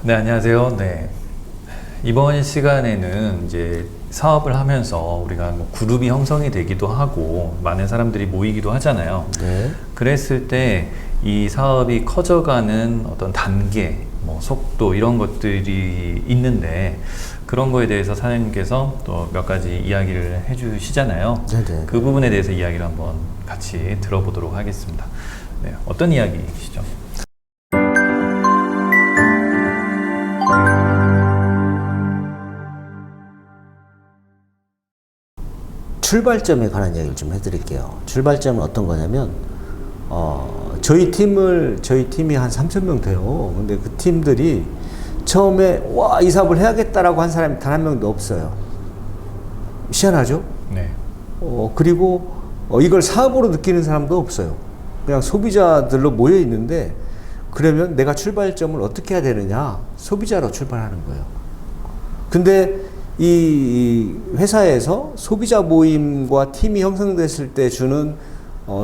네, 안녕하세요. 네. 이번 시간에는 이제 사업을 하면서 우리가 뭐 그룹이 형성이 되기도 하고 많은 사람들이 모이기도 하잖아요. 네. 그랬을 때 이 사업이 커져가는 어떤 단계, 뭐 속도 이런 것들이 있는데 그런 거에 대해서 사장님께서 또 몇 가지 이야기를 해주시잖아요. 네네. 그 부분에 대해서 이야기를 한번 같이 들어보도록 하겠습니다. 네, 어떤 이야기이시죠? 출발점에 관한 이야기를 좀 해드릴게요. 출발점은 어떤 거냐면, 저희 팀이 한 3,000명 돼요. 근데 그 팀들이 처음에, 와, 이 사업을 해야겠다라고 한 사람이 단 한 명도 없어요. 희한하죠? 네. 그리고, 이걸 사업으로 느끼는 사람도 없어요. 그냥 소비자들로 모여 있는데, 그러면 내가 출발점을 어떻게 해야 되느냐? 소비자로 출발하는 거예요. 근데 이 회사에서 소비자 모임과 팀이 형성됐을 때 주는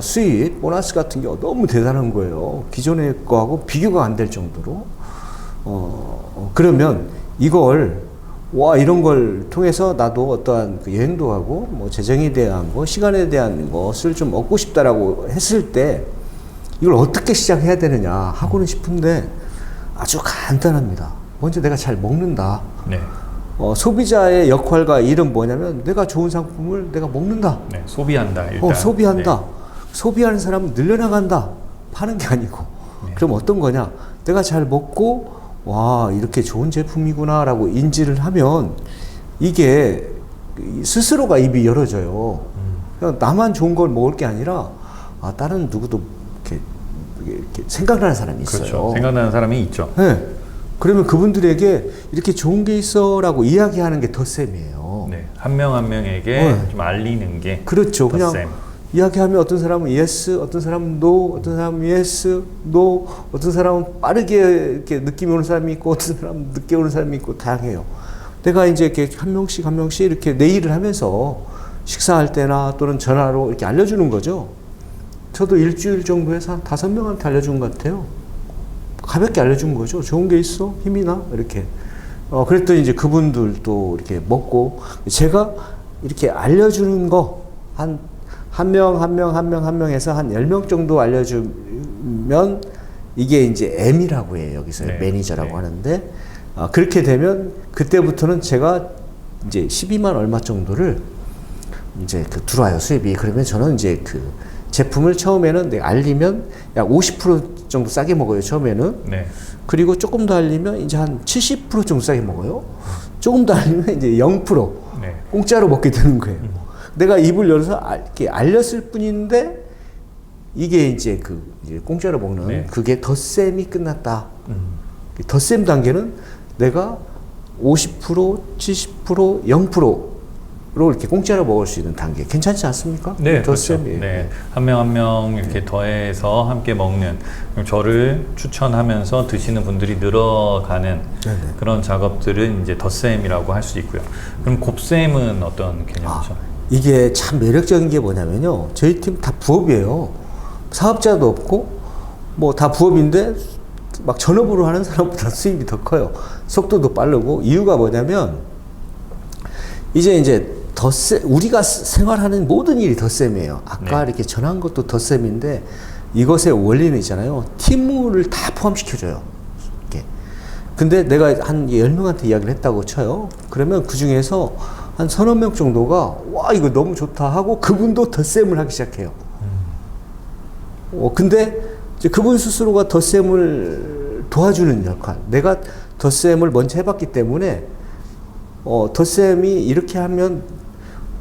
수익, 보너스 같은 게 너무 대단한 거예요. 기존의 거하고 비교가 안 될 정도로. 그러면 이걸, 와, 이런 걸 통해서 나도 어떠한 그 여행도 하고, 뭐 재정에 대한 거, 시간에 대한 것을 좀 얻고 싶다라고 했을 때, 이걸 어떻게 시작해야 되느냐 하고는 싶은데, 아주 간단합니다. 먼저 내가 잘 먹는다. 네. 소비자의 역할과 일은 뭐냐면 내가 좋은 상품을 내가 먹는다. 네, 소비한다. 일단. 소비한다. 네. 소비하는 사람은 늘려나간다. 파는 게 아니고. 네. 그럼 어떤 거냐? 내가 잘 먹고 와, 이렇게 좋은 제품이구나라고 인지를 하면 이게 스스로가 입이 열어져요. 그냥 나만 좋은 걸 먹을 게 아니라 다른 누구도 이렇게 생각나는 사람이 있어요. 그렇죠. 생각나는 사람이 있죠. 네. 그러면 그분들에게 이렇게 좋은 게 있어라고 이야기하는 게 덧셈이에요. 네, 한 명 한 명에게 좀 알리는 게 그렇죠. 그냥 덧셈. 이야기하면 어떤 사람은 yes, 어떤 사람은 no, 어떤 사람은 yes, no, 어떤 사람은 빠르게 이렇게 느낌이 오는 사람이 있고 어떤 사람은 늦게 오는 사람이 있고 다양해요. 내가 이제 이렇게 한 명씩 이렇게 내일을 하면서 식사할 때나 또는 전화로 이렇게 알려주는 거죠. 저도 일주일 정도 해서 한 5명한테 알려준 것 같아요. 가볍게 알려준 거죠. 좋은 게 있어? 힘이 나? 이렇게. 그랬더니 이제 그분들도 이렇게 먹고, 제가 이렇게 알려주는 거, 한 명 해서 한 10명 정도 알려주면, 이게 이제 M이라고 해요. 여기서 네. 매니저라고 네. 하는데, 그렇게 되면, 그때부터는 제가 이제 12만 얼마 정도를 이제 들어와요. 수입이. 그러면 저는 이제 제품을 처음에는 내가 알리면 약 50% 정도 싸게 먹어요, 처음에는. 네. 그리고 조금 더 알리면 이제 한 70% 정도 싸게 먹어요. 조금 더 알리면 이제 0% 네. 공짜로 먹게 되는 거예요. 내가 입을 열어서 이렇게 알렸을 뿐인데 이게 이제 이제 공짜로 먹는 네. 그게 덧셈이 끝났다. 덧셈 단계는 내가 50%, 70%, 0%로 이렇게 공짜로 먹을 수 있는 단계. 괜찮지 않습니까? 네, 덧셈이에요. 그렇죠. 네, 한 명 한 명 이렇게 더해서 함께 먹는, 그럼 저를 추천하면서 드시는 분들이 늘어가는 네네. 그런 작업들은 이제 덧셈이라고 할 수 있고요. 그럼 곱셈은 어떤 개념이죠? 이게 참 매력적인 게 뭐냐면요. 저희 팀 다 부업이에요. 사업자도 없고, 뭐 다 부업인데, 막 전업으로 하는 사람보다 수입이 더 커요. 속도도 빠르고, 이유가 뭐냐면, 이제 우리가 생활하는 모든 일이 덧셈이에요. 아까 네. 이렇게 전한 것도 덧셈인데, 이것의 원리는 있잖아요. 팀을 다 포함시켜줘요. 이렇게. 근데 내가 한 10명한테 이야기를 했다고 쳐요. 그러면 그 중에서 한 서너 명 정도가, 와, 이거 너무 좋다 하고, 그분도 덧셈을 하기 시작해요. 근데 이제 그분 스스로가 덧셈을 도와주는 역할. 내가 덧셈을 먼저 해봤기 때문에, 덧셈이 이렇게 하면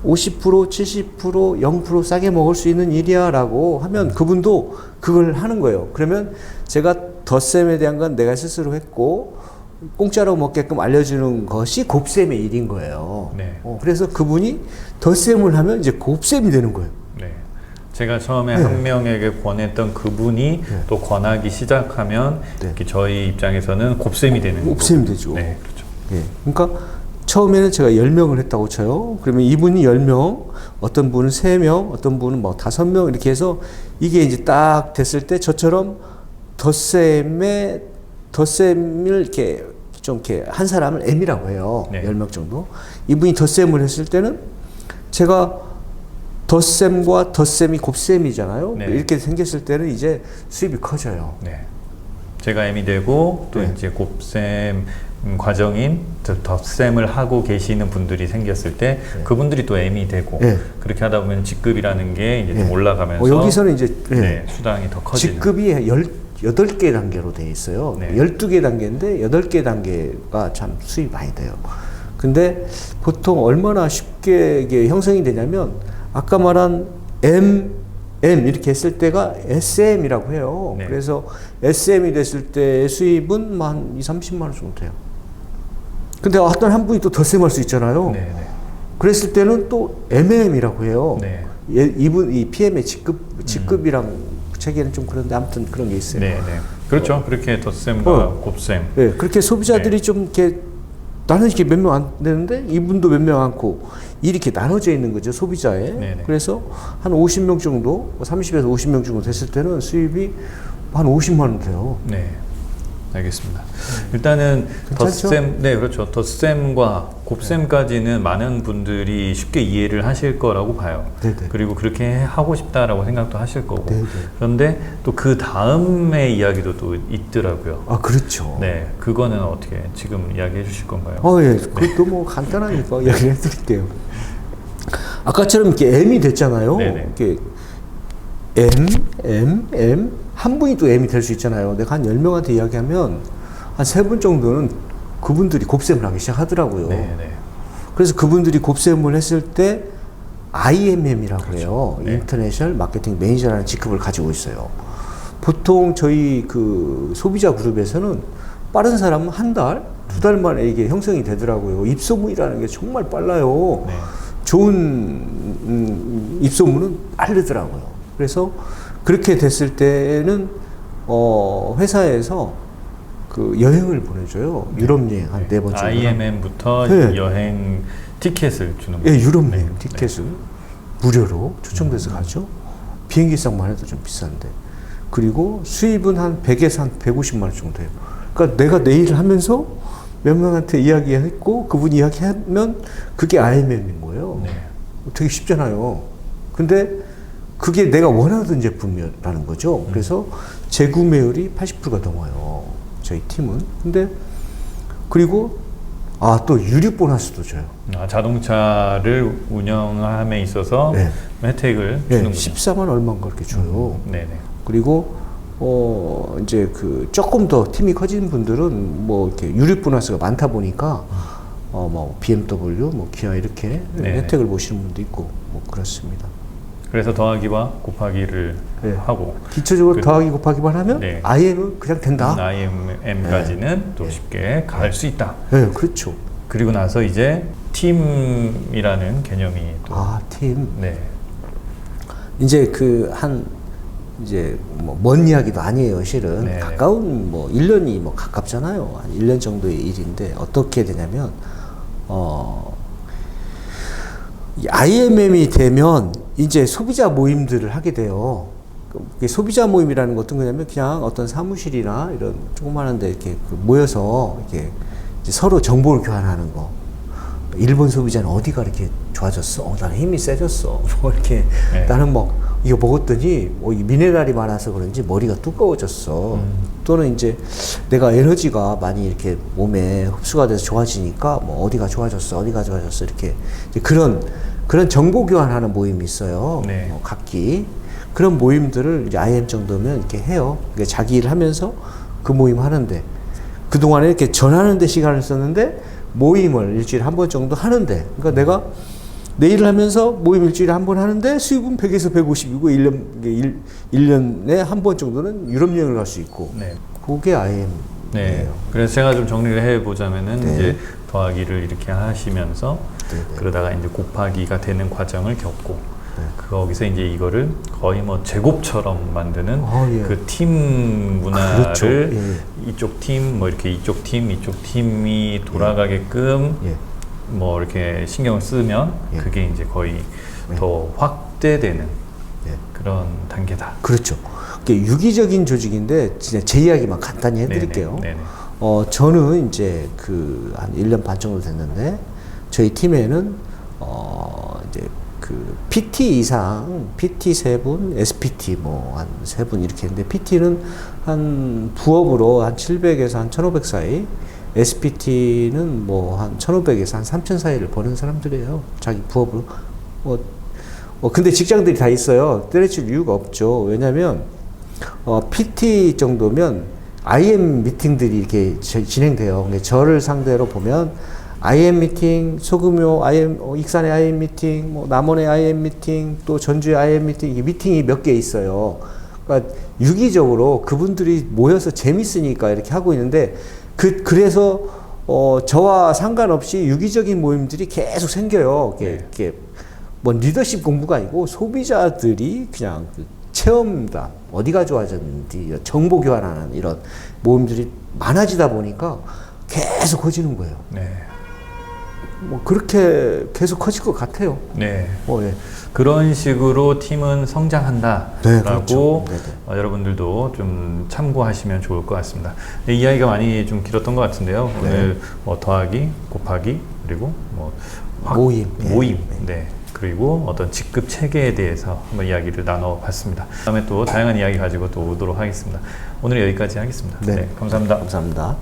50%, 70%, 0% 싸게 먹을 수 있는 일이야 라고 하면 그분도 그걸 하는 거예요. 그러면 제가 덧셈에 대한 건 내가 스스로 했고, 공짜로 먹게끔 알려주는 것이 곱셈의 일인 거예요. 네. 그래서 그분이 덧셈을 하면 이제 곱셈이 되는 거예요. 네. 제가 처음에 네. 한 명에게 권했던 그분이 네. 또 권하기 시작하면 네. 이렇게 저희 입장에서는 곱셈이 되는 거고. 곱셈이 되죠. 네, 그렇죠. 예. 그러니까 처음에는 제가 10명을 했다고 쳐요. 그러면 이분이 10명, 어떤 분은 3명, 어떤 분은 뭐 5명 이렇게 해서 이게 이제 딱 됐을 때 저처럼 덧셈을 이렇게 좀 이렇게 한 사람을 M이라고 해요. 네. 10명 정도. 이분이 덧셈을 했을 때는 제가 덧셈과 덧셈이 곱셈이잖아요. 네. 이렇게 생겼을 때는 이제 수입이 커져요. 네. 제가 M이 되고 또 네. 이제 곱셈 과정인 덧셈을 하고 계시는 분들이 생겼을 때 그분들이 또 M이 되고 네. 그렇게 하다 보면 직급이라는 게 이제 좀 네. 올라가면서 여기서는 이제 네, 수당이 더 커지는. 직급이 8개 단계로 되어 있어요. 네. 12개 단계인데 8개 단계가 참 수입이 많이 돼요. 근데 보통 얼마나 쉽게 이게 형성이 되냐면 아까 말한 M 이렇게 했을 때가 SM이라고 해요. 네. 그래서 SM이 됐을 때 수입은 한 2~30만 원 정도 돼요. 근데 어떤 한 분이 또 덧셈할 수 있잖아요. 네, 네. 그랬을 때는 또 MM이라고 해요. 네. 이 PM의 직급이랑 체계는 좀 그런데 아무튼 그런 게 있어요. 네, 네. 그렇죠. 그렇게 덧셈과 곱셈. 네, 그렇게 소비자들이 네. 좀 이렇게 나는 이렇게 몇 명 안 되는데 이분도 몇 명 않고 이렇게 나눠져 있는 거죠 소비자에. 네네. 그래서 한 50명 정도, 30에서 50명 정도 됐을 때는 수입이 한 50만 원 돼요. 네. 알겠습니다. 일단은 괜찮죠? 덧셈, 네, 그렇죠. 덧셈과 곱셈까지는 많은 분들이 쉽게 이해를 하실 거라고 봐요. 네네. 그리고 그렇게 하고 싶다라고 생각도 하실 거고. 네네. 그런데 또 그 다음의 이야기도 또 있더라고요. 아 그렇죠. 네, 그거는 어떻게 지금 이야기해 주실 건가요? 예, 그것도 뭐 간단하니까 이야기를 해드릴게요. 아까처럼 이렇게 M이 됐잖아요. 네네. 이렇게 M 한 분이 또 M이 될 수 있잖아요. 내가 한 10명한테 이야기하면 한 3분 정도는 그분들이 곱셈을 하기 시작하더라고요. 네, 네. 그래서 그분들이 곱셈을 했을 때 IMM이라고 해요. 네. 인터내셔널 마케팅 매니저라는 직급을 가지고 있어요. 보통 저희 그 소비자 그룹에서는 빠른 사람은 한 달, 2달 만에 이게 형성이 되더라고요. 입소문이라는 게 정말 빨라요. 네. 좋은 입소문은 빠르더라고요. 그래서 그렇게 됐을 때는 회사에서 그 여행을 보내줘요. 유럽 여행 한 4번 정도. IMM부터 네. 여행 티켓을 주는 예, 거죠. 유럽 네. 여행 티켓을 무료로 초청돼서 가죠. 비행기값만 해도 좀 비싼데. 그리고 수입은 한 100에서 한 150만 원 정도 돼요. 그러니까 내가 내 일을 하면서 몇 명한테 이야기했고 그분이 이야기하면 그게 IMM인 거예요. 네. 되게 쉽잖아요. 근데 그게 내가 원하던 제품이라는 거죠. 그래서 재구매율이 80%가 넘어요. 저희 팀은. 근데 그리고 또 유류 보너스도 줘요. 자동차를 운영함에 있어서 네. 혜택을 네, 주는군요. 14만 얼마인가 그렇게 줘요. 네네. 그리고 이제 그 조금 더 팀이 커진 분들은 뭐 이렇게 유류 보너스가 많다 보니까 뭐 BMW, 뭐 기아 이렇게 네네. 혜택을 보시는 분도 있고 뭐 그렇습니다. 그래서 더하기와 곱하기를 네. 하고 기초적으로 더하기 곱하기만 하면 네. IM은 그냥 된다. IMM까지는 또 쉽게 갈 수 있다. 네, 그렇죠. 그리고 나서 이제 팀이라는 개념이 또 팀. 네. 이제 이제 뭐 먼 이야기도 아니에요, 실은. 네네. 가까운 1년이 가깝잖아요. 한 1년 정도의 일인데 어떻게 되냐면 이 IMM이 되면 이제 소비자 모임들을 하게 돼요. 소비자 모임이라는 것은 뭐냐면 그냥 어떤 사무실이나 이런 조그마한데 이렇게 모여서 이렇게 이제 서로 정보를 교환하는 거. 일본 소비자는 어디가 이렇게 좋아졌어? 나는 힘이 세졌어. 뭐 이렇게 네. 나는 이거 먹었더니 이 미네랄이 많아서 그런지 머리가 두꺼워졌어. 또는 이제 내가 에너지가 많이 이렇게 몸에 흡수가 돼서 좋아지니까 어디가 좋아졌어, 이렇게 이제 그런 정보 교환하는 모임이 있어요. 네. 각기 그런 모임들을 이제 IM 정도면 이렇게 해요. 그러니까 자기 일을 하면서 그 모임 하는데 그 동안에 이렇게 전하는 데 시간을 썼는데 모임을 일주일에 한 번 정도 하는데, 그러니까 내가 내 일을 하면서 모임 일주일에 한 번 하는데 수입은 100에서 150이고 1년에 한 번 정도는 유럽 여행을 갈 수 있고, 네. 그게 IM이에요. 네. 그래서 제가 좀 정리를 해보자면은 네. 이제 더하기를 이렇게 하시면서 네네. 그러다가 이제 곱하기가 되는 과정을 겪고 네. 거기서 이제 이거를 거의 제곱처럼 만드는 예. 그 팀 문화를 그렇죠. 예. 이쪽 팀, 이렇게 이쪽 팀이 돌아가게끔 예. 이렇게 신경을 쓰면 예. 그게 이제 거의 예. 더 확대되는 예. 그런 단계다. 그렇죠. 그게 유기적인 조직인데 진짜 제 이야기만 간단히 해드릴게요. 네네. 저는 이제 한 1년 반 정도 됐는데, 저희 팀에는, 이제 PT 이상, PT 3분, SPT 한 3분 이렇게 했는데, PT는 한 부업으로 한 700에서 한 1500 사이, SPT는 한 1500에서 한 3000 사이를 버는 사람들이에요. 자기 부업으로. 근데 직장들이 다 있어요. 때려칠 이유가 없죠. 왜냐면, PT 정도면 IM 미팅들이 이렇게 진행돼요. 근데 저를 상대로 보면 IM 미팅, 소금요 IM, 익산의 IM 미팅, 남원의 IM 미팅, 또 전주의 IM 미팅, 이 미팅이 몇 개 있어요. 그러니까 유기적으로 그분들이 모여서 재밌으니까 이렇게 하고 있는데, 그래서 저와 상관없이 유기적인 모임들이 계속 생겨요. 이렇게 리더십 공부가 아니고 소비자들이 그냥 체험담, 어디가 좋아졌는지 정보 교환하는 이런 모임들이 많아지다 보니까 계속 커지는 거예요. 네. 그렇게 계속 커질 것 같아요. 네. 예. 그런 식으로 팀은 성장한다라고 네, 그렇죠. 여러분들도 좀 참고하시면 좋을 것 같습니다. 네, 이야기가 많이 좀 길었던 것 같은데요. 네. 오늘 더하기, 곱하기, 그리고 모임. 모임. 네. 그리고 어떤 직급 체계에 대해서 한번 이야기를 나눠봤습니다. 다음에 또 다양한 이야기 가지고 또 오도록 하겠습니다. 오늘 여기까지 하겠습니다. 네. 네, 감사합니다. 감사합니다.